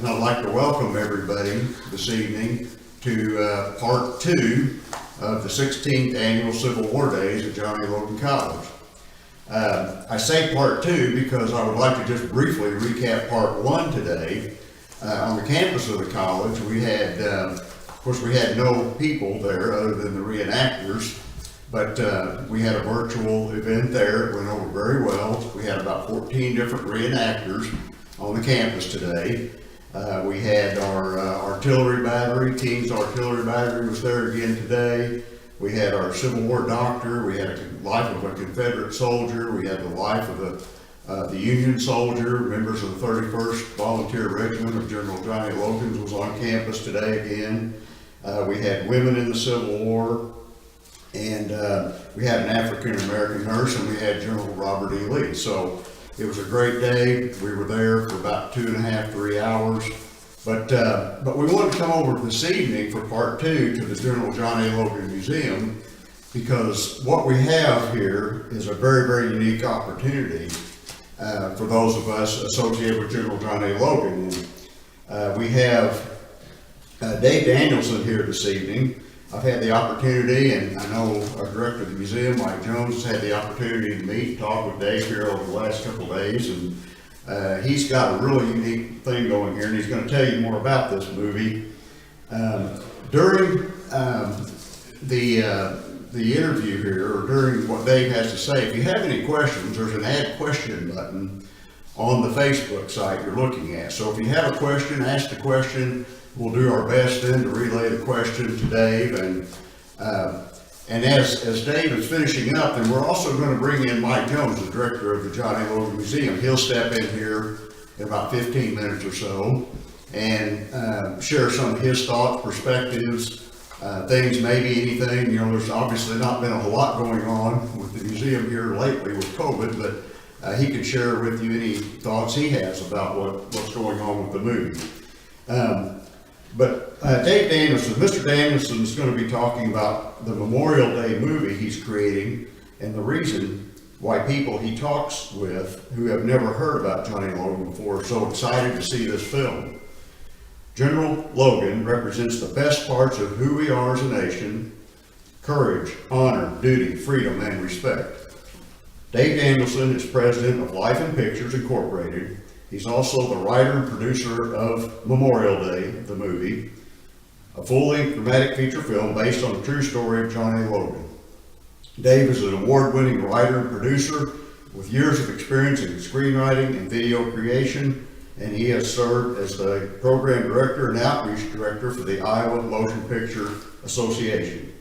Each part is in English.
And I'd like to welcome everybody this evening to part 2 of the 16th Annual Civil War Days at John A. Logan College. I say part 2 because I would like to just briefly recap part 1 today. On the campus of the college, we had, of course, we had no people there other than the reenactors, but we had a virtual event there. It went over very well. We had about 14 different reenactors on the campus today. We had our artillery battery, King's Artillery Battery was there again today. We had our Civil War doctor, we had a life of a Confederate soldier, we had the life of the Union soldier, members of the 31st Volunteer Regiment of General John A. Logans was on campus today again. We had women in the Civil War, and we had an African-American nurse, and we had General Robert E. Lee. So it was a great day. We were there for about 2.5, 3 hours. But we wanted to come over this evening for part 2 to the General John A. Logan Museum, because what we have here is a very, very unique opportunity for those of us associated with General John A. Logan. And, we have Dave Danielson here this evening. I've had the opportunity, and I know our director of the museum, Mike Jones, has had the opportunity to meet and talk with Dave here over the last couple of days, and he's got a really unique thing going here, and he's going to tell you more about this movie. During the interview here, or during what Dave has to say, if you have any questions, there's an add question button on the Facebook site you're looking at. So if you have a question, ask the question. We'll do our best then to relay the question to Dave, and as Dave is finishing up, then we're also going to bring in Mike Jones, the director of the John A. Logan Museum. He'll step in here in about 15 minutes or so and share some of his thoughts, perspectives, things, maybe anything. You know, there's obviously not been a whole lot going on with the museum here lately with COVID, but he can share with you any thoughts he has about what's going on with the movie. But Dave Danielson, Mr. Danielson is going to be talking about the Memorial Day movie he's creating and the reason why people he talks with who have never heard about John A. Logan before are so excited to see this film. General Logan represents the best parts of who we are as a nation: courage, honor, duty, freedom, and respect. Dave Danielson is president of Life in Pictures Incorporated. He's also the writer and producer of Memorial Day, the movie, a full-length dramatic feature film based on the true story of John A. Logan. Dave is an award-winning writer and producer with years of experience in screenwriting and video creation, and he has served as the program director and outreach director for the Iowa Motion Picture Association.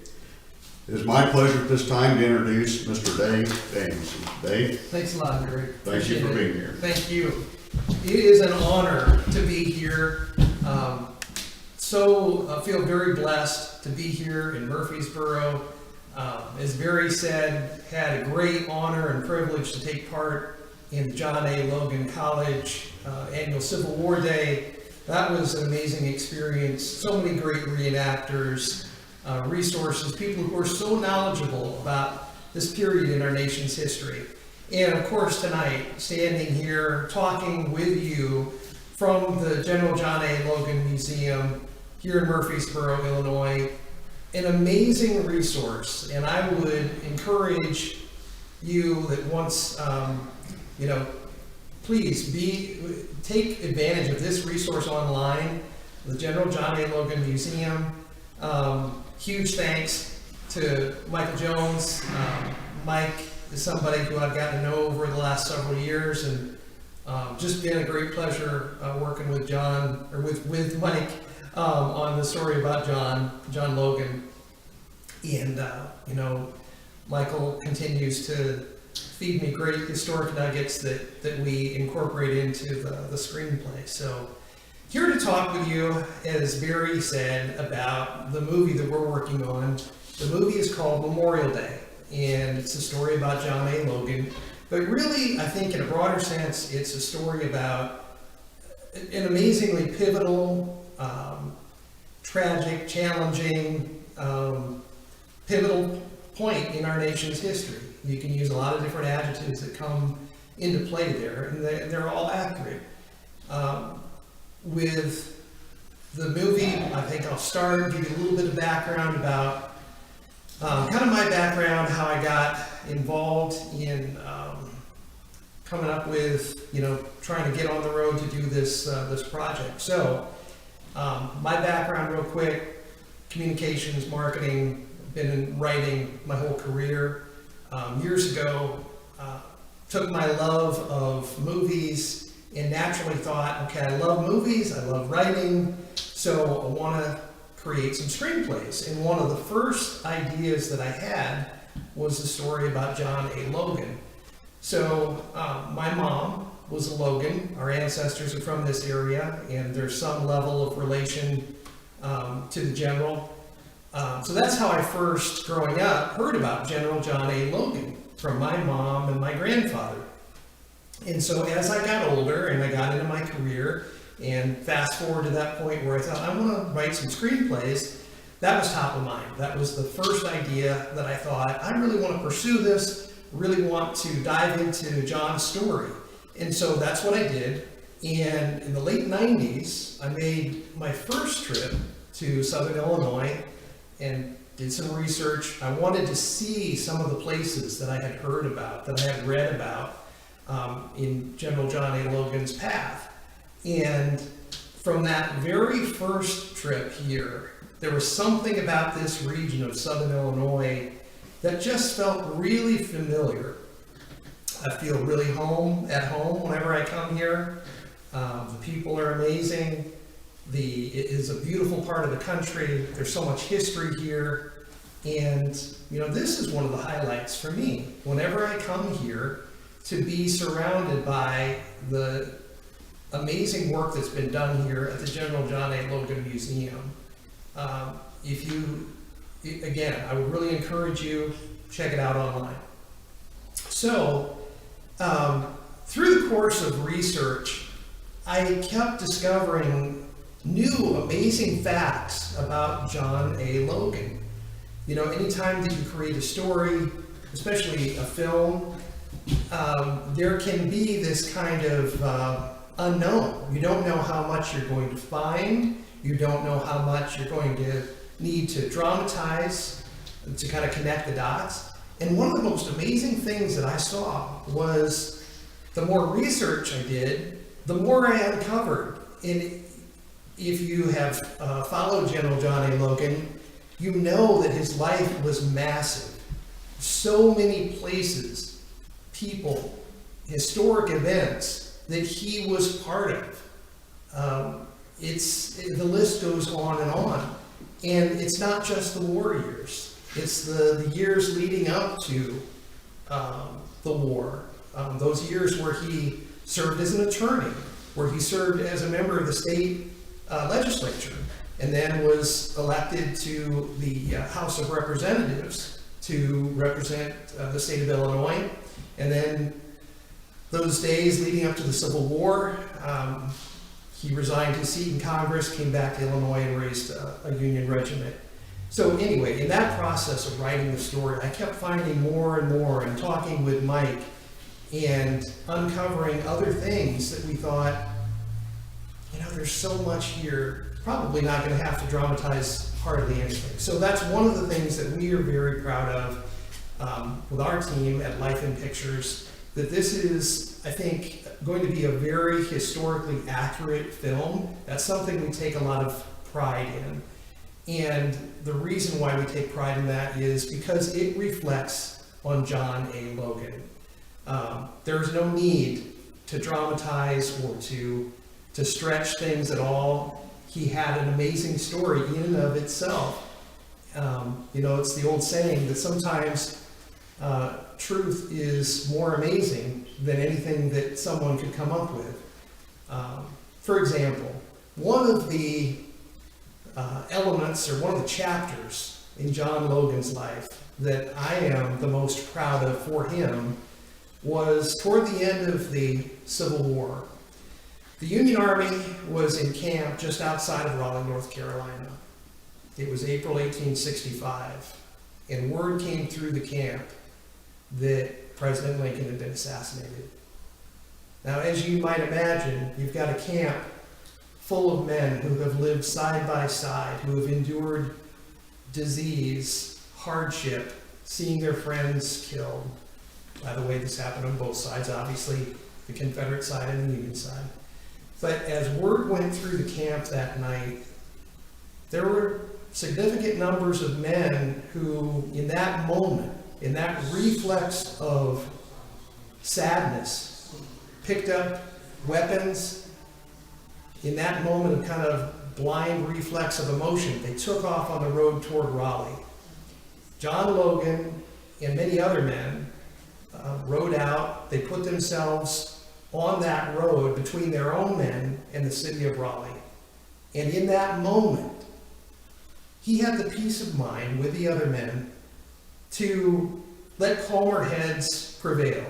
It is my pleasure at this time to introduce Mr. Dave Danielson. Dave? Thanks a lot, Greg. Thank you for being here. Thank you. It is an honor to be here. I feel very blessed to be here in Murphysboro. As Barry said, had a great honor and privilege to take part in the John A. Logan College Annual Civil War Day. That was an amazing experience. So many great reenactors, resources, people who are so knowledgeable about this period in our nation's history. And of course tonight, standing here talking with you from the General John A. Logan Museum here in Murphysboro, Illinois, an amazing resource. And I would encourage you that once, please take advantage of this resource online, the General John A. Logan Museum. Huge thanks to Michael Jones. Mike is somebody who I've gotten to know over the last several years, and just been a great pleasure working with John, or with Mike, on the story about John Logan. And Michael continues to feed me great historic nuggets that we incorporate into the screenplay. So here to talk with you, as Barry said, about the movie that we're working on. The movie is called Memorial Day, and it's a story about John A. Logan. But really, I think in a broader sense, it's a story about an amazingly pivotal, tragic, challenging, pivotal point in our nation's history. You can use a lot of different adjectives that come into play there, and they're all accurate. with the movie, I think I'll start, give you a little bit of background about kind of my background, how I got involved in coming up with, trying to get on the road to do this project. So, my background real quick, communications, marketing, been in writing my whole career. Years ago, took my love of movies and naturally thought, okay, I love movies, I love writing, so I want to create some screenplays. And one of the first ideas that I had was a story about John A. Logan. So my mom was a Logan. Our ancestors are from this area, and there's some level of relation to the general. So that's how I first, growing up, heard about General John A. Logan from my mom and my grandfather. And so as I got older and I got into my career, and fast forward to that point where I thought, I want to write some screenplays, that was top of mind. That was the first idea that I thought, I really want to pursue this, really want to dive into John's story. And so that's what I did. And in the late 90s, I made my first trip to Southern Illinois and did some research. I wanted to see some of the places that I had heard about, that I had read about in General John A. Logan's path. And from that very first trip here, there was something about this region of Southern Illinois that just felt really familiar. I feel really at home whenever I come here. The people are amazing. It is a beautiful part of the country. There's so much history here. And, this is one of the highlights for me. Whenever I come here, to be surrounded by the amazing work that's been done here at the General John A. Logan Museum. Again, I would really encourage you, check it out online. So, through the course of research, I kept discovering new amazing facts about John A. Logan. Anytime that you create a story, especially a film, there can be this kind of unknown. You don't know how much you're going to find. You don't know how much you're going to need to dramatize to kind of connect the dots. And one of the most amazing things that I saw was the more research I did, the more I uncovered. And if you have followed General John A. Logan, you know that his life was massive. So many places, people, historic events that he was part of. The list goes on and on. And it's not just the war years. It's the years leading up to the war. Those years where he served as an attorney, where he served as a member of the state legislature, and then was elected to the House of Representatives to represent the state of Illinois. And then those days leading up to the Civil War, he resigned his seat in Congress, came back to Illinois, and raised a Union regiment. So anyway, in that process of writing the story, I kept finding more and more, and talking with Mike, and uncovering other things that we thought, there's so much here, probably not going to have to dramatize hardly anything. So that's one of the things that we are very proud of with our team at Life in Pictures, that this is, I think, going to be a very historically accurate film. That's something we take a lot of pride in. And the reason why we take pride in that is because it reflects on John A. Logan. There's no need to dramatize or to stretch things at all. He had an amazing story in and of itself. It's the old saying that sometimes truth is more amazing than anything that someone could come up with. For example, one of the elements, or one of the chapters in John Logan's life that I am the most proud of for him was toward the end of the Civil War. The Union Army was in camp just outside of Raleigh, North Carolina. It was April 1865, and word came through the camp that President Lincoln had been assassinated. Now, as you might imagine, you've got a camp full of men who have lived side by side, who have endured disease, hardship, seeing their friends killed. By the way, this happened on both sides, obviously, the Confederate side and the Union side. But as word went through the camp that night, there were significant numbers of men who, in that moment, in that reflex of sadness, picked up weapons. In that moment of kind of blind reflex of emotion, they took off on the road toward Raleigh. John Logan and many other men rode out. They put themselves on that road between their own men and the city of Raleigh. And in that moment, he had the peace of mind with the other men to let calmer heads prevail.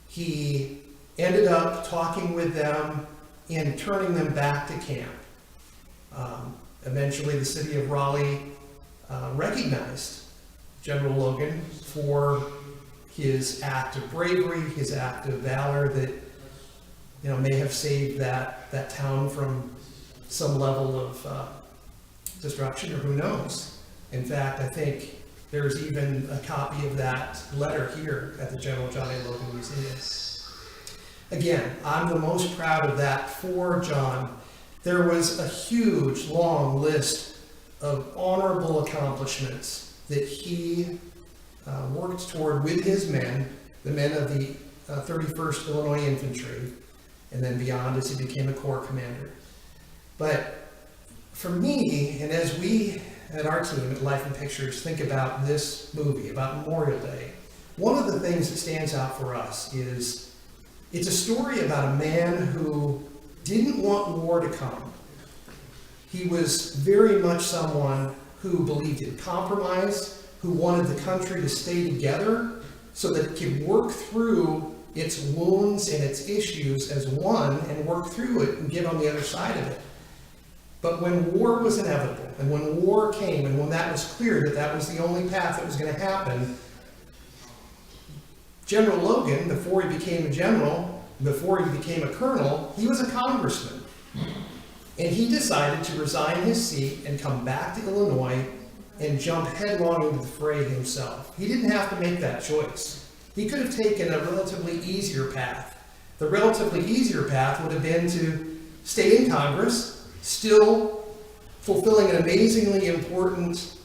He ended up talking with them and turning them back to camp. Eventually, the city of Raleigh recognized General Logan for his act of bravery, his act of valor that, may have saved that town from some level of destruction, or who knows. In fact, I think there's even a copy of that letter here at the General John A. Logan Museum. Again, I'm the most proud of that for John. There was a huge, long list of honorable accomplishments that he worked toward with his men, the men of the 31st Illinois Infantry, and then beyond as he became a Corps commander. But for me, and as we at our team at Life in Pictures think about this movie, about Memorial Day, one of the things that stands out for us is it's a story about a man who didn't want war to come. He was very much someone who believed in compromise, who wanted the country to stay together so that it could work through its wounds and its issues as one and work through it and get on the other side of it. But when war was inevitable, and when war came, and when that was clear that that was the only path that was going to happen, General Logan, before he became a general, before he became a colonel, he was a congressman. And he decided to resign his seat and come back to Illinois and jump headlong into the fray himself. He didn't have to make that choice. He could have taken a relatively easier path. The relatively easier path would have been to stay in Congress, still fulfilling an amazingly important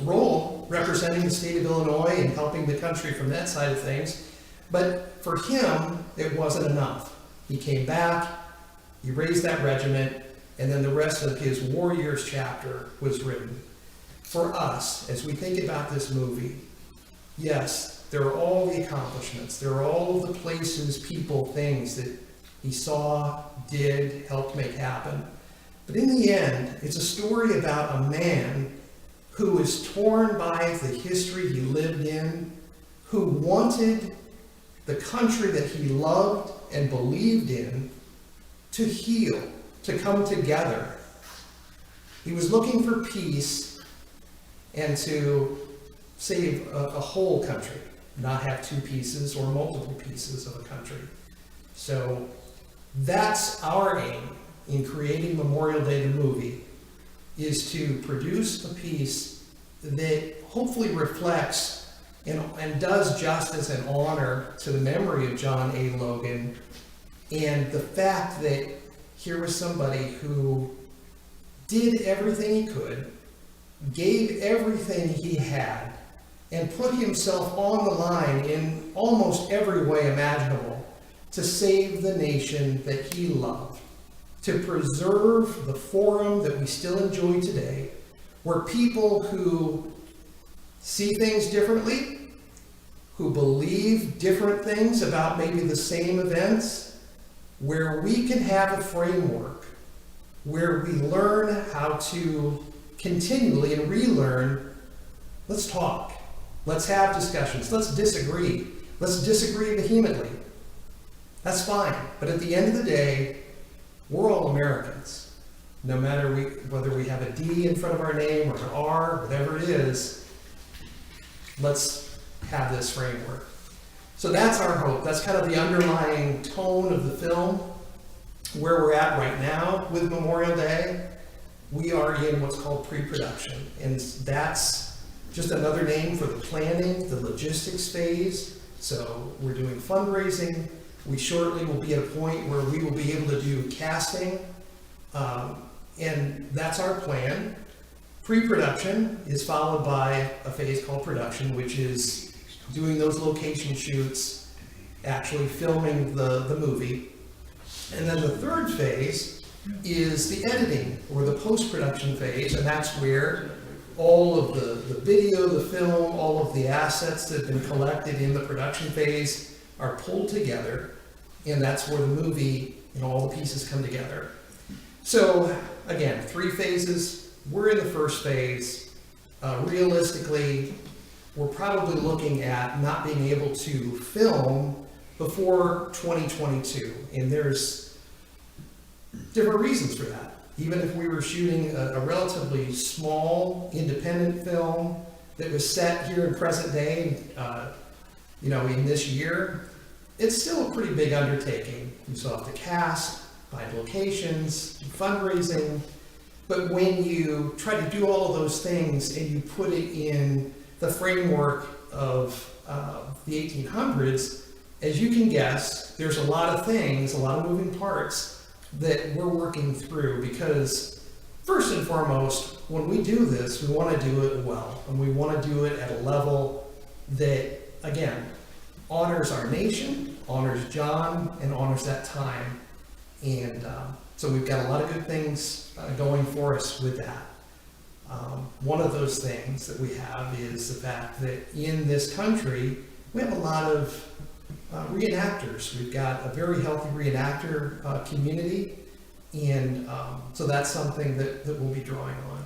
role representing the state of Illinois and helping the country from that side of things. But for him, it wasn't enough. He came back, he raised that regiment, and then the rest of his war years chapter was written. For us, as we think about this movie, yes, there are all the accomplishments, there are all of the places, people, things that he saw, did, helped make happen. But in the end, it's a story about a man who is torn by the history he lived in, who wanted the country that he loved and believed in to heal, to come together. He was looking for peace and to save a whole country, not have two pieces or multiple pieces of a country. So that's our aim in creating Memorial Day the movie, is to produce a piece that hopefully reflects and does justice and honor to the memory of John A. Logan, and the fact that here was somebody who did everything he could, gave everything he had, and put himself on the line in almost every way imaginable to save the nation that he loved, to preserve the forum that we still enjoy today, where people who see things differently, who believe different things about maybe the same events, where we can have a framework where we learn how to continually and relearn. Let's talk. Let's have discussions. Let's disagree. Let's disagree vehemently. That's fine. But at the end of the day, we're all Americans. No matter whether we have a D in front of our name or an R, whatever it is, let's have this framework. So that's our hope. That's kind of the underlying tone of the film. where we're at right now with Memorial Day, we are in what's called pre-production. And that's just another name for the planning, the logistics phase. So we're doing fundraising. We shortly will be at a point where we will be able to do casting. And that's our plan. Pre-production is followed by a phase called production, which is doing those location shoots, actually filming the movie. And then the third phase is the editing or the post-production phase, and that's where all of the video, the film, all of the assets that have been collected in the production phase are pulled together, and that's where the movie and all the pieces come together. So again, 3 phases. We're in the first phase. Realistically, we're probably looking at not being able to film before 2022, and there's different reasons for that. Even if we were shooting a relatively small independent film that was set here in present day, in this year, it's still a pretty big undertaking. You still have to cast, find locations, fundraising. But when you try to do all of those things and you put it in the framework of the 1800s, as you can guess, there's a lot of things, a lot of moving parts that we're working through, because first and foremost, when we do this, we want to do it well, and we want to do it at a level that, again, honors our nation, honors John, and honors that time. And so we've got a lot of good things going for us with that. One of those things that we have is the fact that in this country, we have a lot of reenactors. We've got a very healthy reenactor community, and so that's something that we'll be drawing on.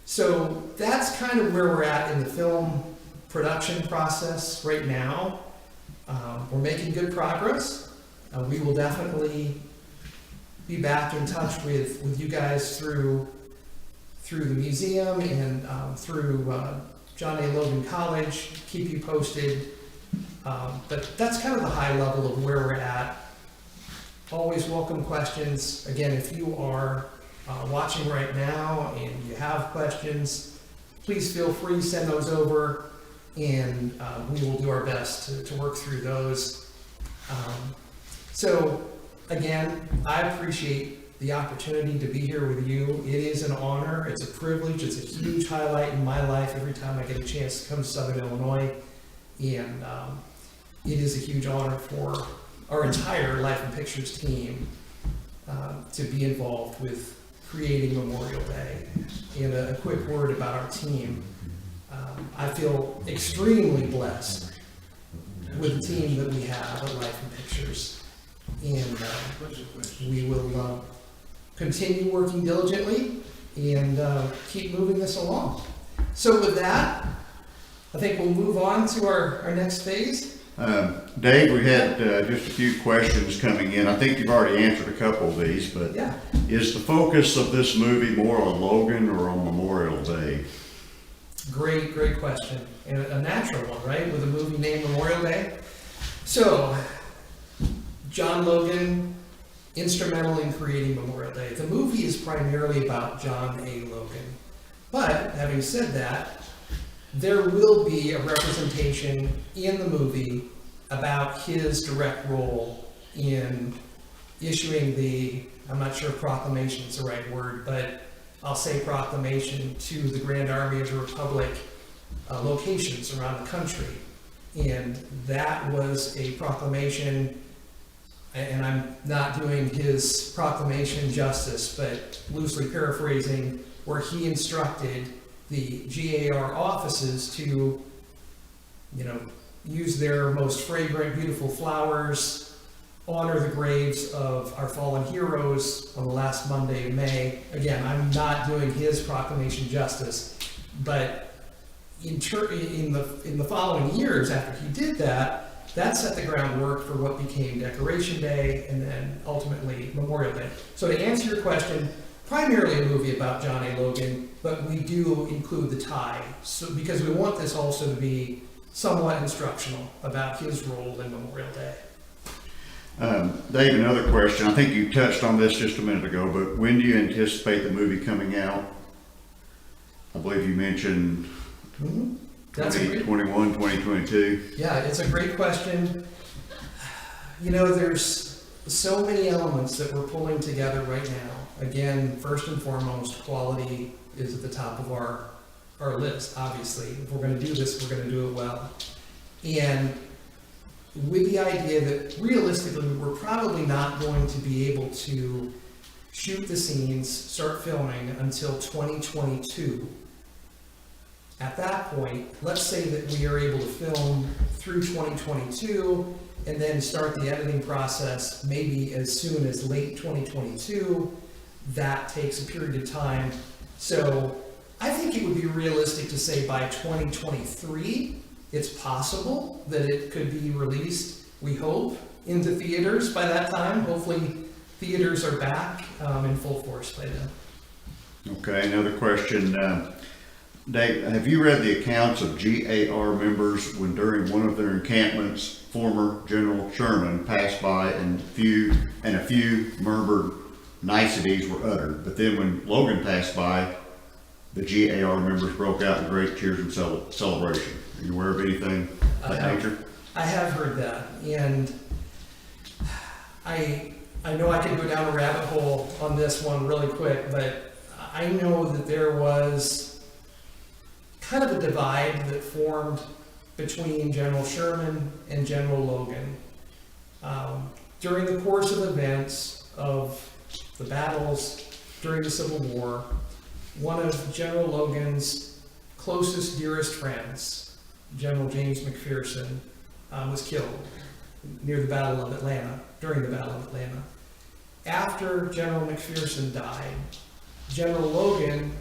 So that's kind of where we're at in the film production process right now. We're making good progress. We will definitely be back in touch with you guys through the museum and through John A. Logan College, keep you posted. But that's kind of the high level of where we're at. Always welcome questions. Again, if you are watching right now and you have questions, please feel free to send those over, and we will do our best to work through those. So again, I appreciate the opportunity to be here with you. It is an honor, it's a privilege, it's a huge highlight in my life every time I get a chance to come to Southern Illinois, and it is a huge honor for our entire Life in Pictures team to be involved with creating Memorial Day. And a quick word about our team. I feel extremely blessed with the team that we have at Life in Pictures. And we will continue working diligently and keep moving this along. So with that, I think we'll move on to our next phase. Dave, we had just a few questions coming in. I think you've already answered a couple of these, but yeah. Is the focus of this movie more on Logan or on Memorial Day? Great question. And a natural one, right? With a movie named Memorial Day. So, John Logan, instrumental in creating Memorial Day. The movie is primarily about John A. Logan. But, having said that, there will be a representation in the movie about his direct role in issuing the, I'm not sure if proclamation is the right word, but I'll say proclamation to the Grand Army of the Republic locations around the country. And that was a proclamation, and I'm not doing his proclamation justice, but loosely paraphrasing, where he instructed the GAR offices to, use their most fragrant, beautiful flowers, honor the graves of our fallen heroes on the last Monday of May. Again, I'm not doing his proclamation justice, but in the following years after he did that, that set the groundwork for what became Decoration Day and then ultimately Memorial Day. So to answer your question, primarily a movie about John A. Logan, but we do include the tie, so because we want this also to be somewhat instructional about his role in Memorial Day. Dave, another question. I think you touched on this just a minute ago, but when do you anticipate the movie coming out? I believe you mentioned That's a great, 2021, 2022. yeah, it's a great question. You know, there's so many elements that we're pulling together right now. Again, first and foremost, quality is at the top of our list, obviously. If we're gonna do this, we're gonna do it well. And with the idea that realistically, we're probably not going to be able to shoot the scenes, start filming until 2022. At that point, let's say that we are able to film through 2022 and then start the editing process maybe as soon as late 2022. That takes a period of time. So I think it would be realistic to say by 2023, it's possible that it could be released, we hope, into theaters by that time. Hopefully theaters are back in full force by then. Okay, another question. Dave, have you read the accounts of JAR members when during one of their encampments, former General Sherman passed by and a few murmured niceties were uttered, but then when Logan passed by, the JAR members broke out in great cheers and celebration. Are you aware of anything of that nature? I have heard that, and I know I could go down a rabbit hole on this one really quick, but I know that there was kind of a divide that formed between General Sherman and General Logan. During the course of events of the battles during the Civil War, one of General Logan's closest, dearest friends, General James McPherson, was killed near the Battle of Atlanta, during the Battle of Atlanta. After General McPherson died, General Logan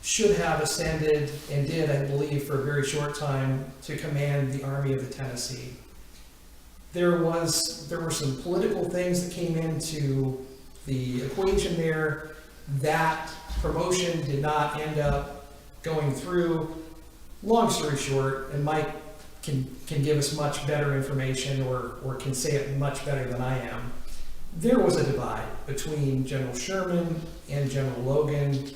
should have ascended, and did, I believe, for a very short time, to command the Army of the Tennessee. There were some political things that came into the equation there. That promotion did not end up going through. Long story short, and Mike can give us much better information or can say it much better than I am, there was a divide between General Sherman and General Logan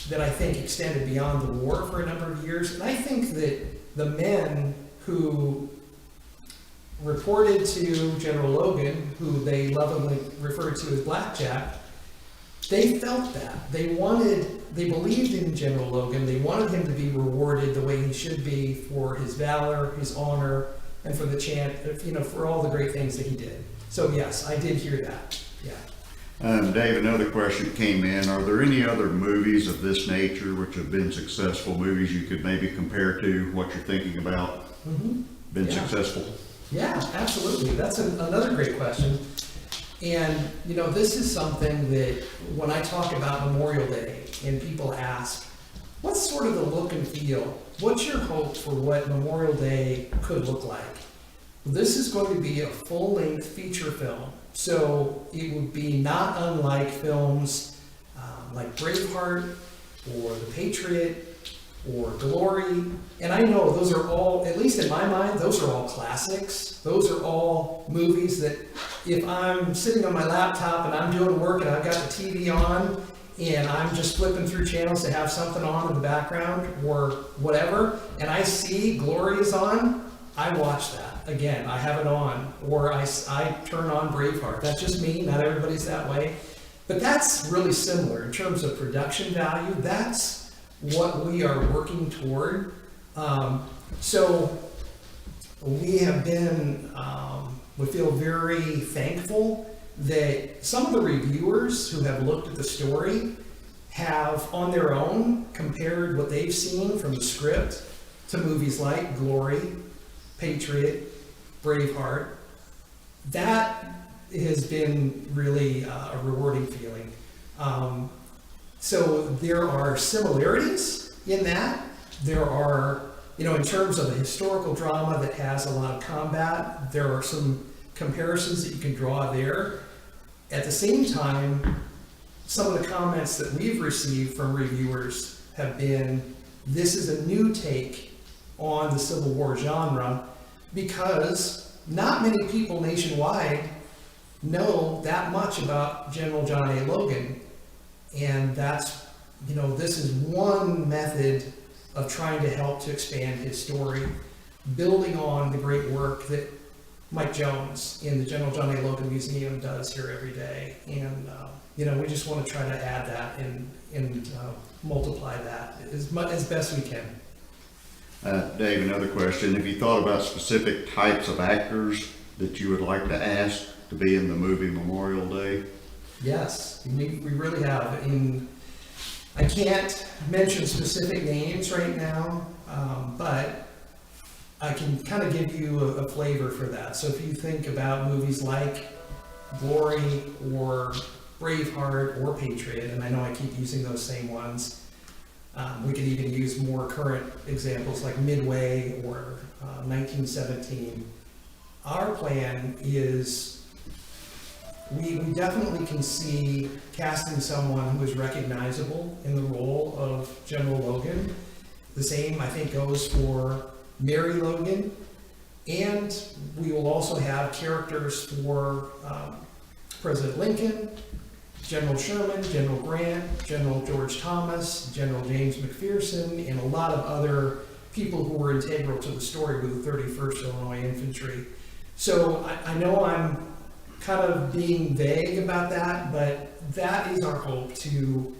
that I think extended beyond the war for a number of years. And I think that the men who reported to General Logan, who they lovingly referred to as Blackjack, they felt that. They believed in General Logan. They wanted him to be rewarded the way he should be for his valor, his honor, and for for all the great things that he did. So yes, I did hear that, yeah. Dave, another question came in. Are there any other movies of this nature which have been successful movies you could maybe compare to what you're thinking about? Been successful? Yeah, absolutely. That's another great question. And, this is something that when I talk about Memorial Day and people ask, what's sort of the look and feel? What's your hope for what Memorial Day could look like? This is going to be a full-length feature film. So it would be not unlike films like Braveheart or The Patriot or Glory. And I know those are all, at least in my mind, those are all classics. Those are all movies that if I'm sitting on my laptop and I'm doing work and I've got the TV on and I'm just flipping through channels to have something on in the background or whatever, and I see Glory is on, I watch that. Again, I have it on, or I turn on Braveheart. That's just me, not everybody's that way. But that's really similar in terms of production value. That's what we are working toward. So we have been, we feel very thankful that some of the reviewers who have looked at the story have on their own compared what they've seen from the script to movies like Glory, Patriot, Braveheart. That has been really a rewarding feeling. So there are similarities in that. There are, in terms of a historical drama that has a lot of combat, there are some comparisons that you can draw there. At the same time, some of the comments that we've received from reviewers have been, this is a new take on the Civil War genre, because not many people nationwide know that much about General John A. Logan. And that's, this is one method of trying to help to expand his story, building on the great work that Mike Jones in the General John A. Logan Museum does here every day. And, we just want to try to add that and multiply that as best we can. Dave, another question. Have you thought about specific types of actors that you would like to ask to be in the movie Memorial Day? Yes, we really have. I can't mention specific names right now, but I can kind of give you a flavor for that. So if you think about movies like Glory or Braveheart or Patriot, and I know I keep using those same ones, we could even use more current examples like Midway or 1917. Our plan is we definitely can see casting someone who is recognizable in the role of General Logan. The same, I think, goes for Mary Logan. And we will also have characters for President Lincoln, General Sherman, General Grant, General George Thomas, General James McPherson, and a lot of other people who were integral to the story with the 31st Illinois Infantry. So I know I'm kind of being vague about that, but that is our hope, to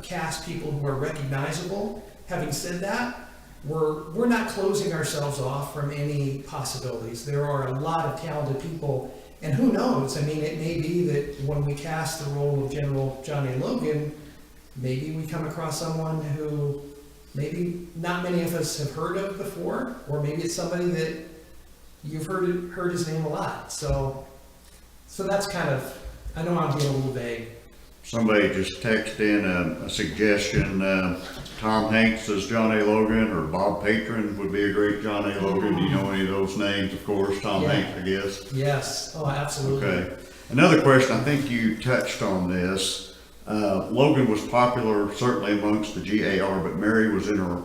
cast people who are recognizable. Having said that, we're not closing ourselves off from any possibilities. There are a lot of talented people, and who knows? I mean, it may be that when we cast the role of General John A. Logan, maybe we come across someone who maybe not many of us have heard of before, or maybe it's somebody that you've heard his name a lot. So that's kind of, I know I'm being a little vague. Somebody just texted in a suggestion. Tom Hanks as John A. Logan, or Bob Patron would be a great John A. Logan. Do you know any of those names? Of course, Tom Hanks, I guess. Yes. Oh, absolutely. Okay. Another question, I think you touched on this. Logan was popular certainly amongst the GAR, but Mary was in her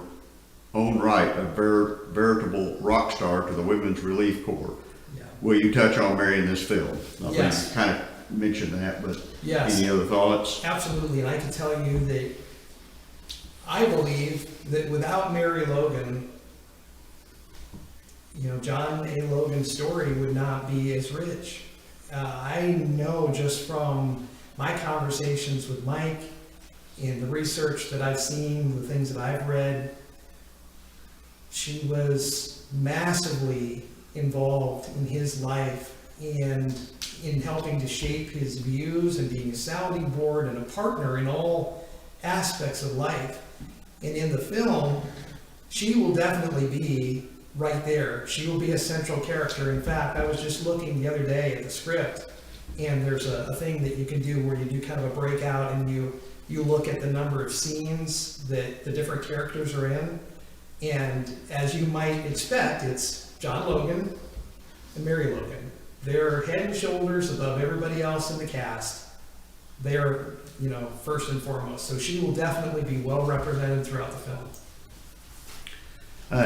own right a veritable rock star to the Women's Relief Corps. Yeah. Will you touch on Mary in this film? I think Yes. you kind of mentioned that, but Yes. any other thoughts? Absolutely, and I can tell you that I believe that without Mary Logan, John A. Logan's story would not be as rich. I know just from my conversations with Mike and the research that I've seen, the things that I've read, she was massively involved in his life and in helping to shape his views and being a sounding board and a partner in all aspects of life. And in the film, she will definitely be right there. She will be a central character. In fact, I was just looking the other day at the script, and there's a thing that you can do where you do kind of a breakout and you look at the number of scenes that the different characters are in. And as you might expect, it's John Logan and Mary Logan. They're head and shoulders above everybody else in the cast. They're, first and foremost. So she will definitely be well represented throughout the film.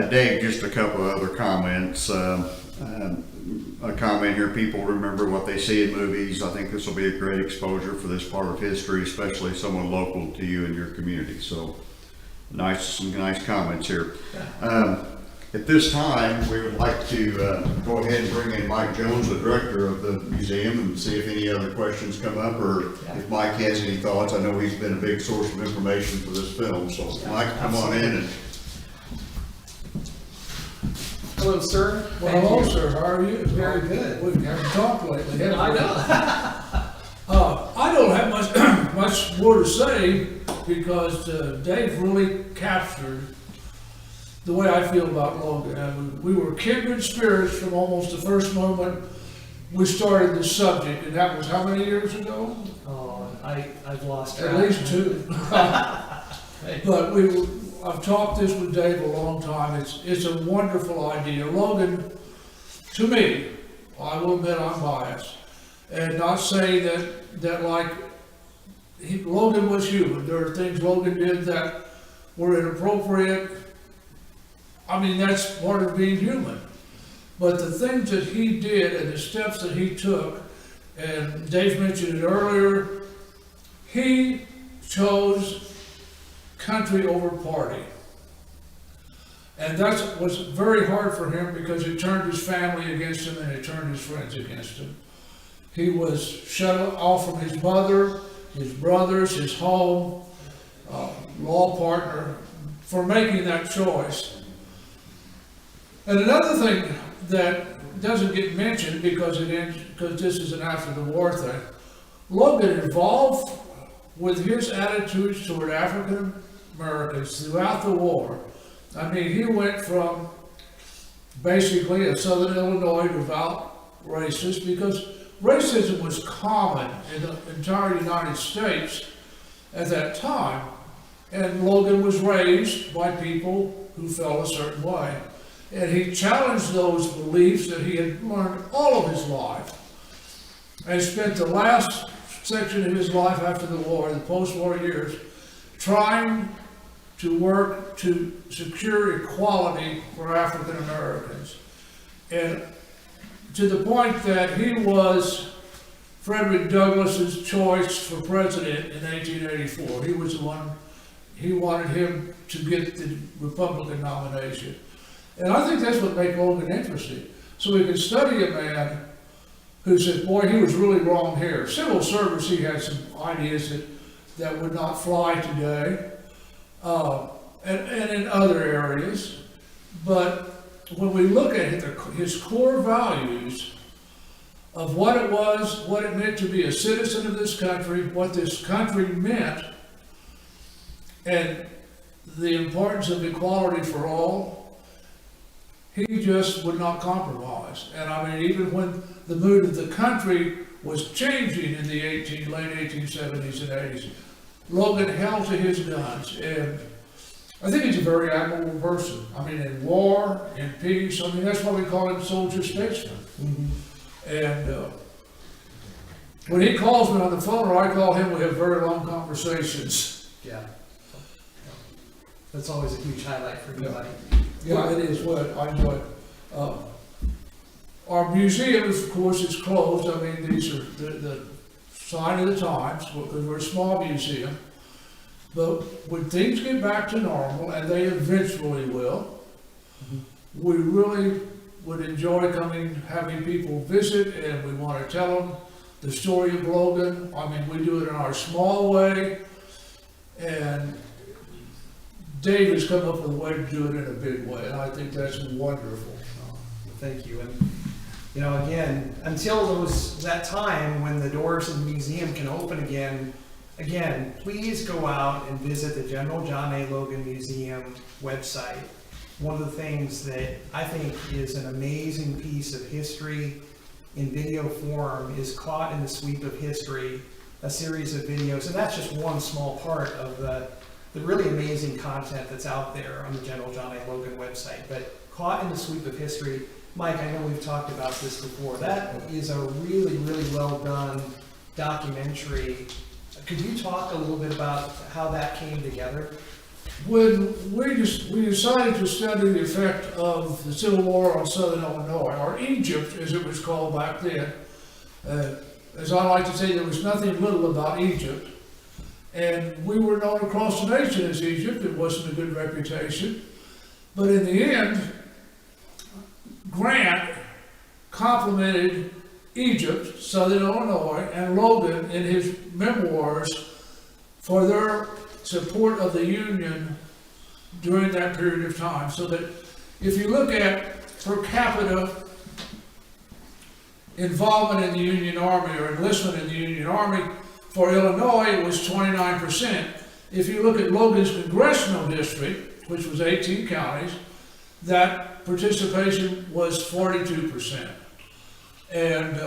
Dave, just a couple of other comments. A comment here, people remember what they see in movies. I think this will be a great exposure for this part of history, especially someone local to you and your community. So some nice comments here. Yeah. At this time, we would like to go ahead and bring in Mike Jones, the director of the museum, and see if any other questions come up, or if Mike has any thoughts. I know he's been a big source of information for this film. So Mike, come on in. And hello, sir. Well, hello, sir. How are you? Very good. We haven't talked lately, have we? I know. I don't have much more to say because Dave really captured the way I feel about Logan. We were kindred spirits from almost the first moment we started this subject, and that was how many years ago? Oh, I've lost At track. least 2. But I've talked this with Dave a long time. It's a wonderful idea. Logan, to me, I will admit I'm biased, and not say that like Logan was human. There are things Logan did that were inappropriate. I mean, that's part of being human. But the things that he did and the steps that he took, and Dave mentioned it earlier, he chose country over party. And that was very hard for him because it turned his family against him and it turned his friends against him. He was shut off from his mother, his brothers, his home, law partner, for making that choice. And another thing that doesn't get mentioned because this is an after the war thing, Logan evolved with his attitudes toward African Americans throughout the war. I mean, he went from basically a Southern Illinois devout racist, because racism was common in the entire United States at that time. And Logan was raised by people who felt a certain way. And he challenged those beliefs that he had learned all of his life, and spent the last section of his life after the war, the post-war years, trying to work to secure equality for African Americans. And to the point that he was Frederick Douglass's choice for president in 1884. He was the one, he wanted him to get the Republican nomination. And I think that's what made Logan interesting. So we could study a man who said, boy, he was really wrong here. Civil service, he had some ideas that would not fly today, and in other areas. But when we look at his core values of what it was, what it meant to be a citizen of this country, what this country meant, and the importance of equality for all, he just would not compromise. And I mean, even when the mood of the country was changing in the late 1870s and 80s, Logan held to his guns. And I think he's a very admirable person. I mean, in war, in peace, I mean, that's why we call him soldier statesman. Mm-hmm. And when he calls me on the phone, or I call him, we have very long conversations. Yeah. That's always a huge highlight for anybody. Yeah, it is. What I enjoy it. Our museum, of course, is closed. I mean, these are the sign of the times, because we're a small museum. But when things get back to normal, and they eventually will, we really would enjoy coming, having people visit, and we want to tell them the story of Logan. I mean, we do it in our small way, and Dave has come up with a way to do it in a big way, and I think that's wonderful. Thank you. And you know, again, until that time when the doors of the museum can open again, please go out and visit the General John A. Logan Museum website. One of the things that I think is an amazing piece of history in video form is Caught in the Sweep of History, a series of videos, and that's just one small part of the really amazing content that's out there on the General John A. Logan website. But Caught in the Sweep of History, Mike, I know we've talked about this before. That is a really, really well done documentary. Could you talk a little bit about how that came together? When we decided to study the effect of the Civil War on Southern Illinois, or Egypt as it was called back then, as I like to say, there was nothing little about Egypt. And we were known across the nation as Egypt. It wasn't a good reputation. But in the end, Grant complimented Egypt, Southern Illinois, and Logan in his memoirs for their support of the Union during that period of time. So that if you look at per capita involvement in the Union Army, or enlistment in the Union Army, for Illinois it was 29%. If you look at Logan's congressional district, which was 18 counties, that participation was 42%. And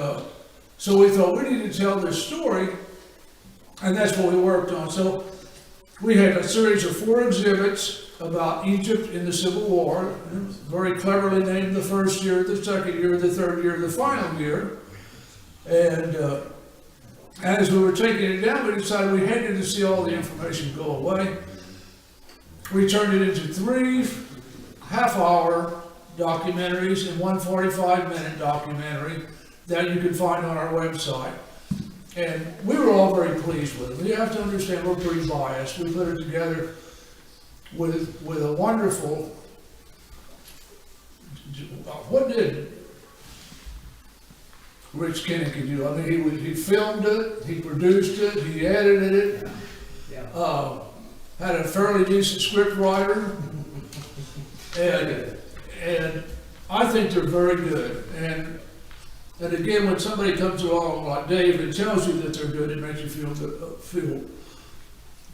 so we thought we need to tell this story, and that's what we worked on. So we had a series of 4 exhibits about Egypt in the Civil War, very cleverly named the first year, the second year, the third year, the final year. And as we were taking it down, we decided we hated to see all the information go away. We turned it into 3 half-hour documentaries and one 45-minute documentary that you can find on our website. And we were all very pleased with it. You have to understand, we're pretty biased. We put it together with a wonderful, what did Rich Kennedy do? I mean, he filmed it, he produced it, he edited it, had a fairly decent script writer, and I think they're very good. And again, when somebody comes along like Dave and tells you that they're good, it makes you feel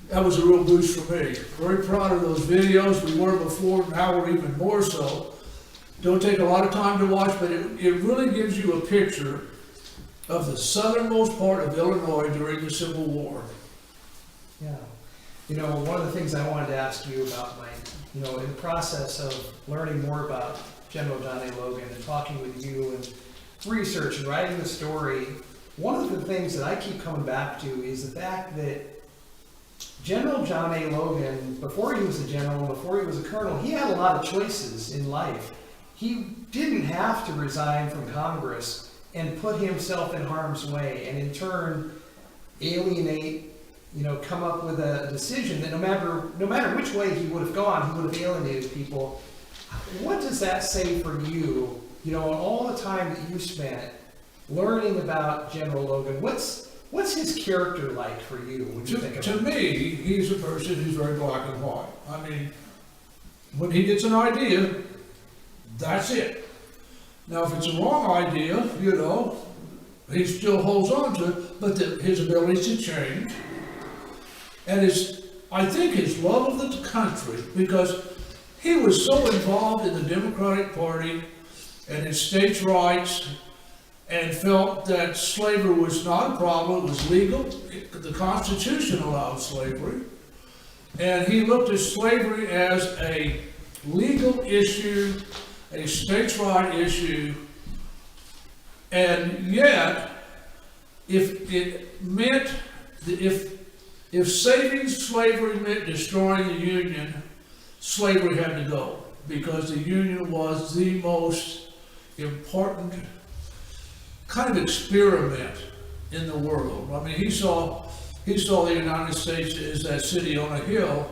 that was a real boost for me. Very proud of those videos. We were before, now we're even more so. Don't take a lot of time to watch, but it really gives you a picture of the southernmost part of Illinois during the Civil War. Yeah. You know, one of the things I wanted to ask you about, Mike, you know, in the process of learning more about General John A. Logan and talking with you and research and writing the story, one of the things that I keep coming back to is the fact that General John A. Logan, before he was a general, before he was a colonel, he had a lot of choices in life. He didn't have to resign from Congress and put himself in harm's way and in turn alienate, you know, come up with a decision that no matter which way he would have gone, he would have alienated people. What does that say for you, you know, all the time that you spent learning about General Logan? What's his character like for you? What you think about to me, he's a person who's very black and white. I mean, when he gets an idea, that's it. Now, if it's a wrong idea, you know, he still holds on to it, but his ability to change, and I think his love of the country, because he was so involved in the Democratic Party and in states' rights, and felt that slavery was not a problem, it was legal. The Constitution allowed slavery. And he looked at slavery as a legal issue, a states' right issue, and yet, if it meant, if saving slavery meant destroying the Union, slavery had to go, because the Union was the most important kind of experiment in the world. I mean, he saw the United States as that city on a hill,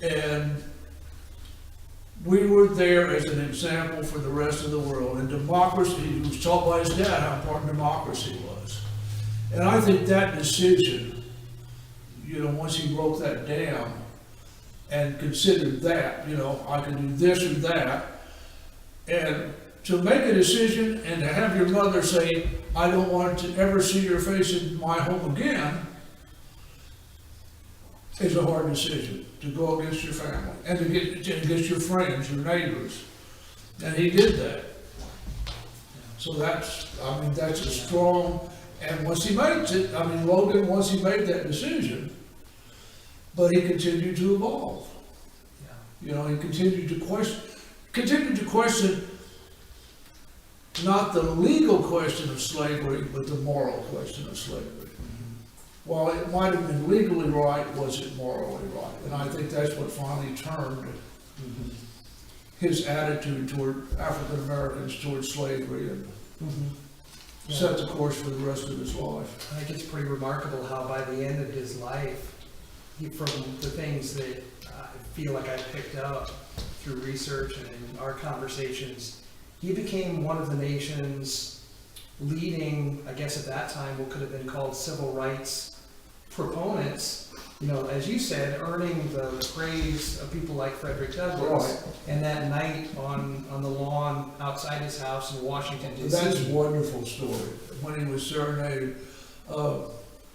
and we were there as an example for the rest of the world. And democracy, he was taught by his dad how important democracy was. And I think that decision, you know, once he broke that down and considered that, you know, I can do this or that, and to make a decision and to have your mother say, I don't want to ever see your face in my home again, is a hard decision to go against your family and to get against your friends, your neighbors. And he did that. So that's a strong, and once he makes it, Logan, once he made that decision, but he continued to evolve. Yeah. You know, he continued to question not the legal question of slavery, but the moral question of slavery. While it might have been legally right, was it morally right? And I think that's what finally turned his attitude toward African Americans toward slavery and set the course for the rest of his life. I think it's pretty remarkable how by the end of his life, from the things that I feel like I picked up through research and in our conversations, he became one of the nation's leading, I guess at that time, what could have been called civil rights proponents, you know, as you said, earning the praise of people like Frederick Douglass. Right. And that night on the lawn outside his house in Washington, D.C. That's a wonderful story, when he was serenaded.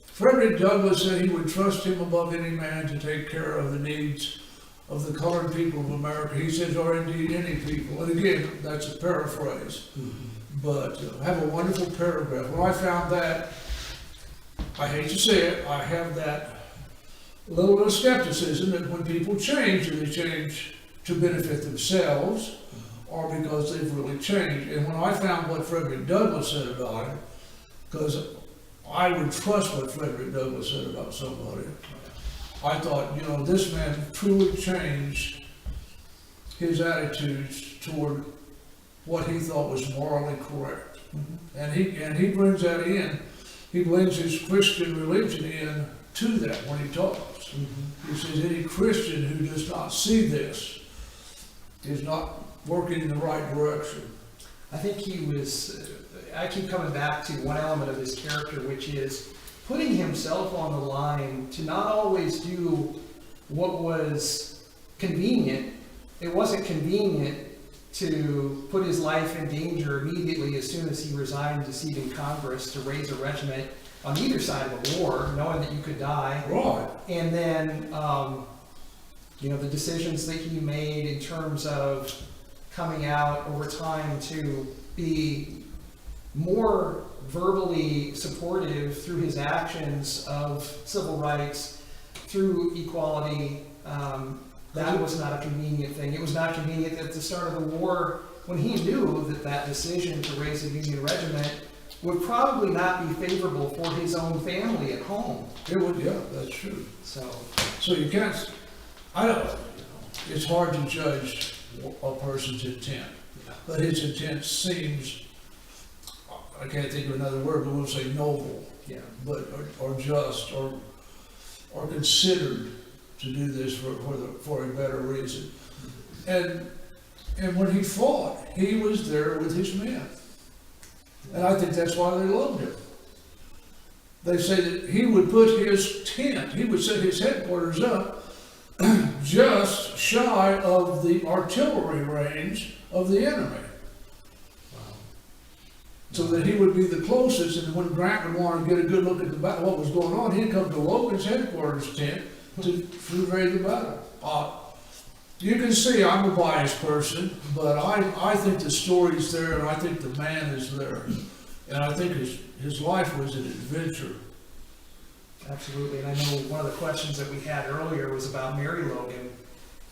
Frederick Douglass said he would trust him above any man to take care of the needs of the colored people of America. He says, or indeed any people. And again, that's a paraphrase. But have a wonderful paragraph. When I found that, I hate to say it, I have that little bit of skepticism that when people change, they change to benefit themselves or because they've really changed. And when I found what Frederick Douglass said about him, because I would trust what Frederick Douglass said about somebody, I thought, you know, this man truly changed his attitudes toward what he thought was morally correct. And he brings that in, he brings his Christian religion in to that when he talks. He says any Christian who does not see this is not working in the right direction. I think he was, I keep coming back to one element of his character, which is putting himself on the line to not always do what was convenient. It wasn't convenient to put his life in danger immediately as soon as he resigned a seat in Congress to raise a regiment on either side of a war, knowing that you could die. Right. And then, you know, the decisions that he made in terms of coming out over time to be more verbally supportive through his actions of civil rights, through equality, that was not a convenient thing. It was not convenient at the start of the war when he knew that that decision to raise a Union regiment would probably not be favorable for his own family at home. It would, yeah, that's true. So you can't, I don't, you know, it's hard to judge a person's intent, but his intent seems, I can't think of another word, but we'll say noble, yeah, but, or just, or considered to do this for a better reason. And when he fought, he was there with his men. And I think that's why they loved him. They say that he would put his tent, he would set his headquarters up just shy of the artillery range of the enemy. So that he would be the closest, and when Grant would want to get a good look at what was going on, he'd come to Logan's headquarters tent to raise the battle. You can see I'm a biased person, but I think the story's there, and I think the man is there. And I think his life was an adventure. absolutely. And I know one of the questions that we had earlier was about Mary Logan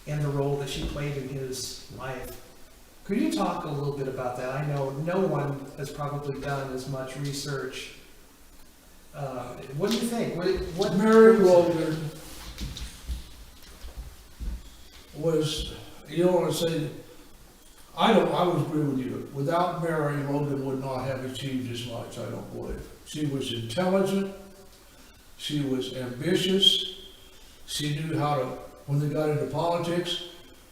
and the role that she played in his life. Could you talk a little bit about that? I know no one has probably done as much research. What do you think? What Mary Logan was, you know what I say, I would agree with you. Without Mary, Logan would not have achieved as much, I don't believe. She was intelligent, she was ambitious, she knew how to, when they got into politics,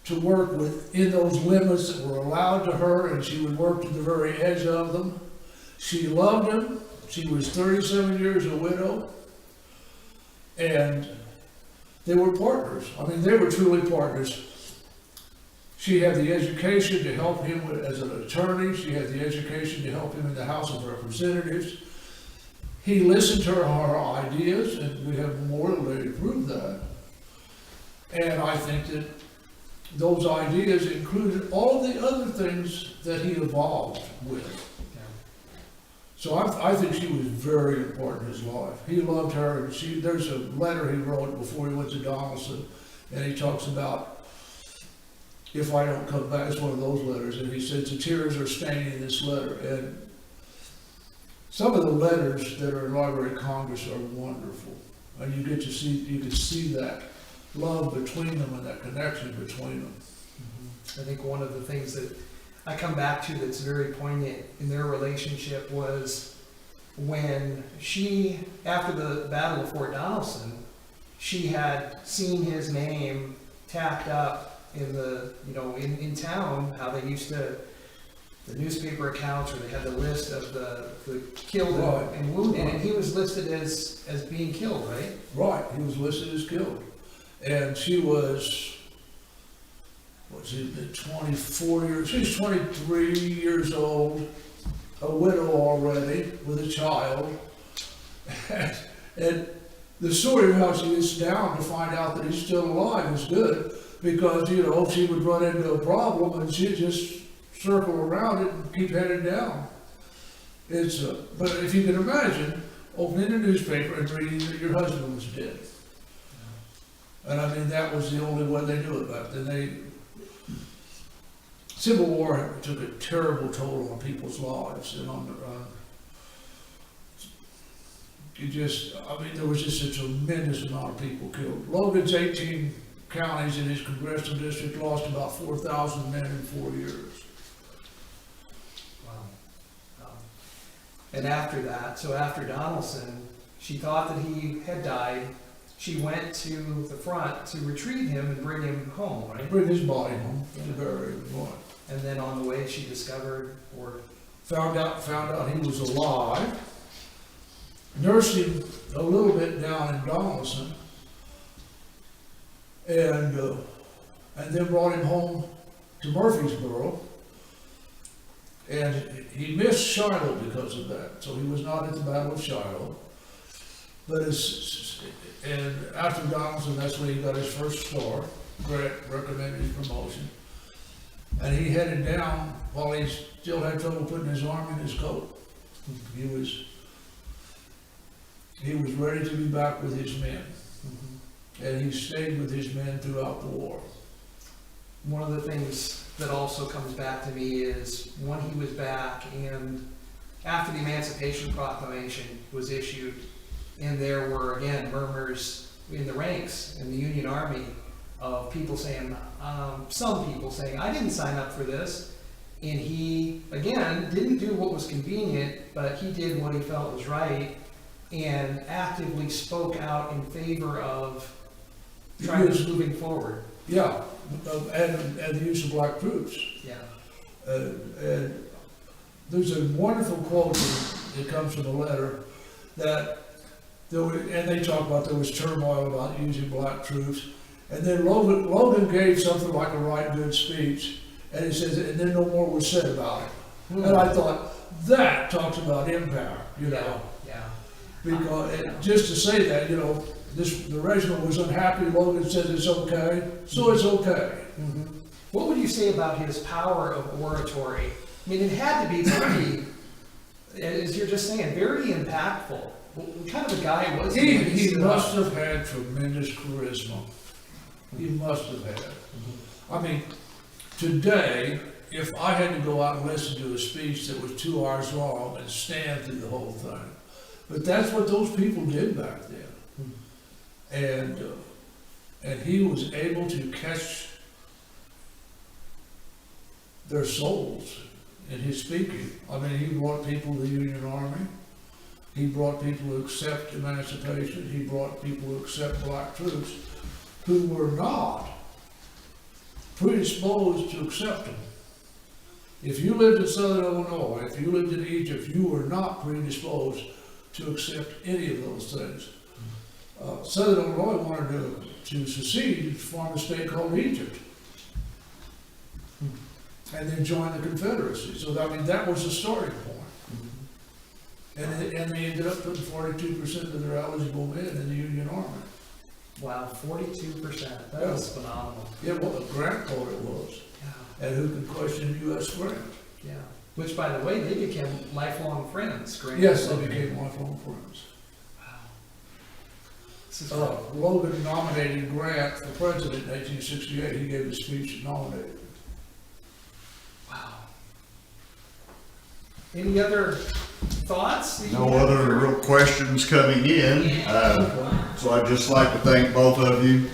to work within those limits that were allowed to her, and she would work to the very edge of them. She loved him. She was 37 years a widow, and they were partners. I mean, they were truly partners. She had the education to help him as an attorney. She had the education to help him in the House of Representatives. He listened to her ideas, and we have more to prove that. And I think that those ideas included all the other things that he evolved with. So I think she was very important in his life. He loved her, and there's a letter he wrote before he went to Donaldson, and he talks about, if I don't come back, it's one of those letters, and he says the tears are staining this letter. And some of the letters that are in Library of Congress are wonderful, and you can see that love between them and that connection between them. I think one of the things that I come back to that's very poignant in their relationship was when she, after the Battle of Fort Donelson, she had seen his name tacked up in the, you know, in town, how they used to, the newspaper accounts, or they had the list of the killed and wounded, and he was listed as being killed, right? Right, he was listed as killed. And she was, 24 years, she was 23 years old, a widow already, with a child. And the story of how she gets down to find out that he's still alive is good, because, you know, she would run into a problem and she'd just circle around it and keep heading down. But if you can imagine opening a newspaper and reading that your husband was dead. And I mean, that was the only way they knew about it. And Civil War took a terrible toll on people's lives, and there was just a tremendous amount of people killed. Logan's 18 counties in his congressional district lost about 4,000 men in 4 years. Wow. And after that, so after Donaldson, she thought that he had died. She went to the front to retrieve him and bring him home, right? Bring his body home to bury him. And then on the way, she discovered, or Found out he was alive. Nursed him a little bit down in Donaldson, and then brought him home to Murphysboro. And he missed Shiloh because of that, so he was not at the Battle of Shiloh. But and after Donaldson, that's when he got his first star. Grant recommended his promotion. And he headed down while he still had trouble putting his arm in his coat. He was ready to be back with his men. And he stayed with his men throughout the war. one of the things that also comes back to me is when he was back and after the Emancipation Proclamation was issued, and there were again murmurs in the ranks in the Union Army of people saying, some people saying, I didn't sign up for this. And he, again, didn't do what was convenient, but he did what he felt was right and actively spoke out in favor of tribes moving forward. Yeah, and the use of black troops. Yeah. And there's a wonderful quote that comes from a letter that there were, and they talk about there was turmoil about using black troops. And then Logan gave something like a right good speech, and he says, and then no more was said about it. And I thought, that talks about empire, you know. Yeah. Because just to say that, you know, the regiment was unhappy, Logan says it's okay, so it's okay. Mm-hmm. What would you say about his power of oratory? I mean, it had to be pretty, as you're just saying, very impactful. What kind of a guy was he? He must have had tremendous charisma. He must have had. I mean, today, if I had to go out and listen to a speech that was 2 hours long and stand through the whole thing, but that's what those people did back then. And he was able to catch their souls in his speaking. I mean, he brought people to the Union Army. He brought people to accept emancipation. He brought people to accept black troops who were not predisposed to accept them. If you lived in Southern Illinois, if you lived in Egypt, you were not predisposed to accept any of those things. Southern Illinois wanted to secede and form a state called Egypt, and then join the Confederacy. So I mean, that was the starting point. And they ended up putting 42% of their eligible men in the Union Army. Wow, 42%. That was phenomenal. Yeah, what a grant quota it was. Yeah. And who could question U.S. grant? Yeah. Which, by the way, they became lifelong friends. Grant Yes, they became lifelong friends. Wow. This is right. Logan nominated Grant for president in 1868. He gave a speech and nominated him. Wow. Any other thoughts? No other real questions coming in, so I'd just like to thank both of you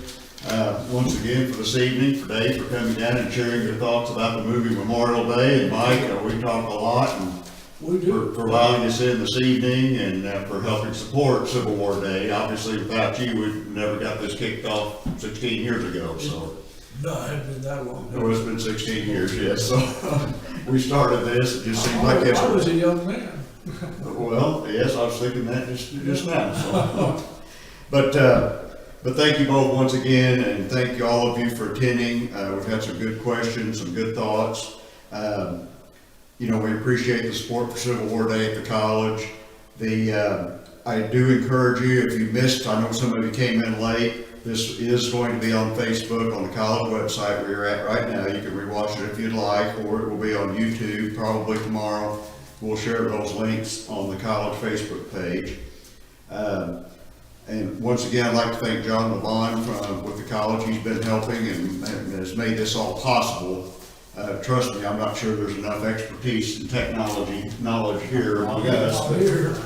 once again for this evening, for Dave for coming down and sharing your thoughts about the movie Memorial Day, and Mike, we talk a lot, and for allowing us in this evening and for helping support Civil War Day. Obviously, without you, we never got this kicked off 16 years ago, so. No, it hadn't been that long. No, it's been 16 years, yes, so we started this, it just seemed like I was a young man. Well, yes, I was thinking that just now, so. But thank you both once again, and thank you all of you for attending. We've had some good questions, some good thoughts. You know, we appreciate the support for Civil War Day at the college. I do encourage you, if you missed, I know some of you came in late, this is going to be on Facebook, on the college website where you're at right now. You can rewatch it if you'd like, or it will be on YouTube probably tomorrow. We'll share those links on the college Facebook page. And once again, I'd like to thank Jonathan LeBlond with the college. He's been helping and has made this all possible. Trust me, I'm not sure there's enough expertise and technology knowledge here among us,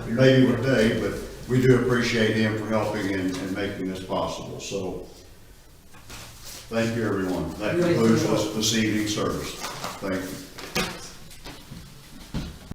maybe with Dave, but we do appreciate him for helping and making this possible. So Thank you, everyone. That You're concludes welcome. this evening's service. Thank you.